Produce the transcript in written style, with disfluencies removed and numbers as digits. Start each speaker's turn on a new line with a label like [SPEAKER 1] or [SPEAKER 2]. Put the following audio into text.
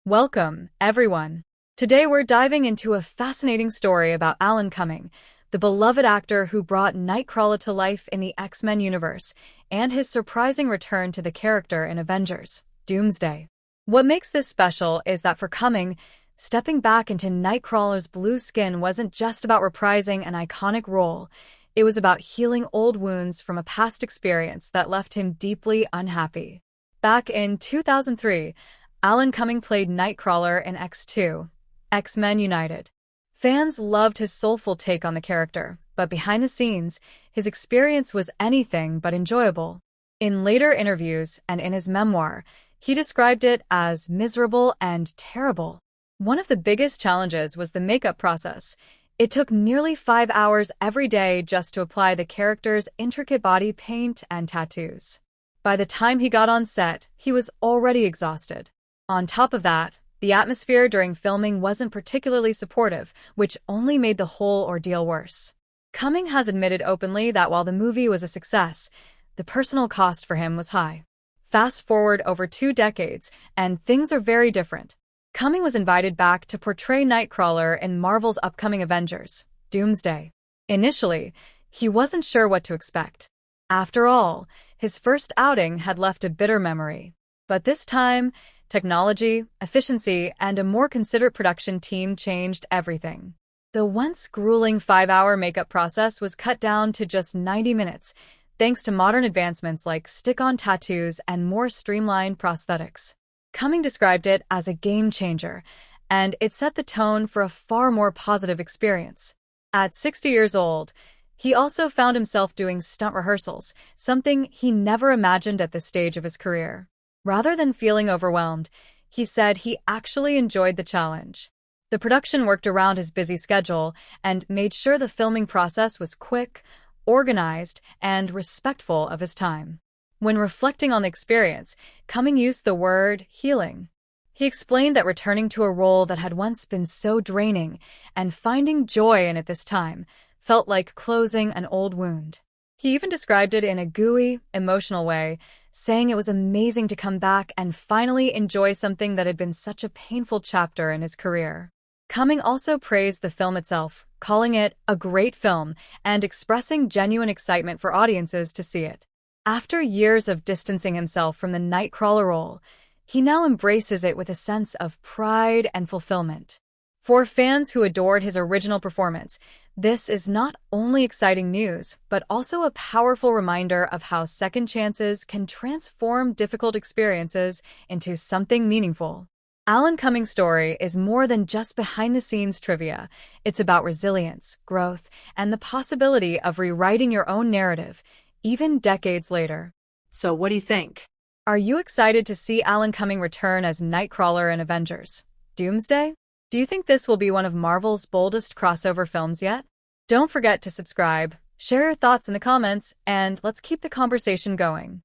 [SPEAKER 1] Welcome, everyone. Today we're diving into a fascinating story about Alan Cumming, the beloved actor who brought Nightcrawler to life in the X-Men universe, and his surprising return to the character in Avengers, Doomsday. What makes this special is that for Cumming, stepping back into Nightcrawler's blue skin wasn't just about reprising an iconic role. It was about healing old wounds from a past experience that left him deeply unhappy. Back in 2003, Alan Cumming played Nightcrawler in X2, X-Men United. Fans loved his soulful take on the character, but behind the scenes, his experience was anything but enjoyable. In later interviews and in his memoir, he described it as miserable and terrible. One of the biggest challenges was the makeup process. It took nearly 5 hours every day just to apply the character's intricate body paint and tattoos. By the time he got on set, he was already exhausted. On top of that, the atmosphere during filming wasn't particularly supportive, which only made the whole ordeal worse. Cumming has admitted openly that while the movie was a success, the personal cost for him was high. Fast forward over 2 decades, and things are very different. Cumming was invited back to portray Nightcrawler in Marvel's upcoming Avengers, Doomsday. Initially, he wasn't sure what to expect. After all, his first outing had left a bitter memory. But this time, technology, efficiency, and a more considerate production team changed everything. The once grueling 5-hour makeup process was cut down to just 90 minutes, thanks to modern advancements like stick-on tattoos and more streamlined prosthetics. Cumming described it as a game changer, and it set the tone for a far more positive experience. At 60 years old, he also found himself doing stunt rehearsals, something he never imagined at this stage of his career. Rather than feeling overwhelmed, he said he actually enjoyed the challenge. The production worked around his busy schedule and made sure the filming process was quick, organized, and respectful of his time. When reflecting on the experience, Cumming used the word healing. He explained that returning to a role that had once been so draining and finding joy in it this time felt like closing an old wound. He even described it in a gooey, emotional way, saying it was amazing to come back and finally enjoy something that had been such a painful chapter in his career. Cumming also praised the film itself, calling it a great film and expressing genuine excitement for audiences to see it. After years of distancing himself from the Nightcrawler role, he now embraces it with a sense of pride and fulfillment. For fans who adored his original performance, this is not only exciting news, but also a powerful reminder of how second chances can transform difficult experiences into something meaningful. Alan Cumming's story is more than just behind-the-scenes trivia. It's about resilience, growth, and the possibility of rewriting your own narrative, even decades later.
[SPEAKER 2] So what do you think?
[SPEAKER 1] Are you excited to see Alan Cumming return as Nightcrawler in Avengers, Doomsday? Do you think this will be one of Marvel's boldest crossover films yet? Don't forget to subscribe, share your thoughts in the comments, and let's keep the conversation going.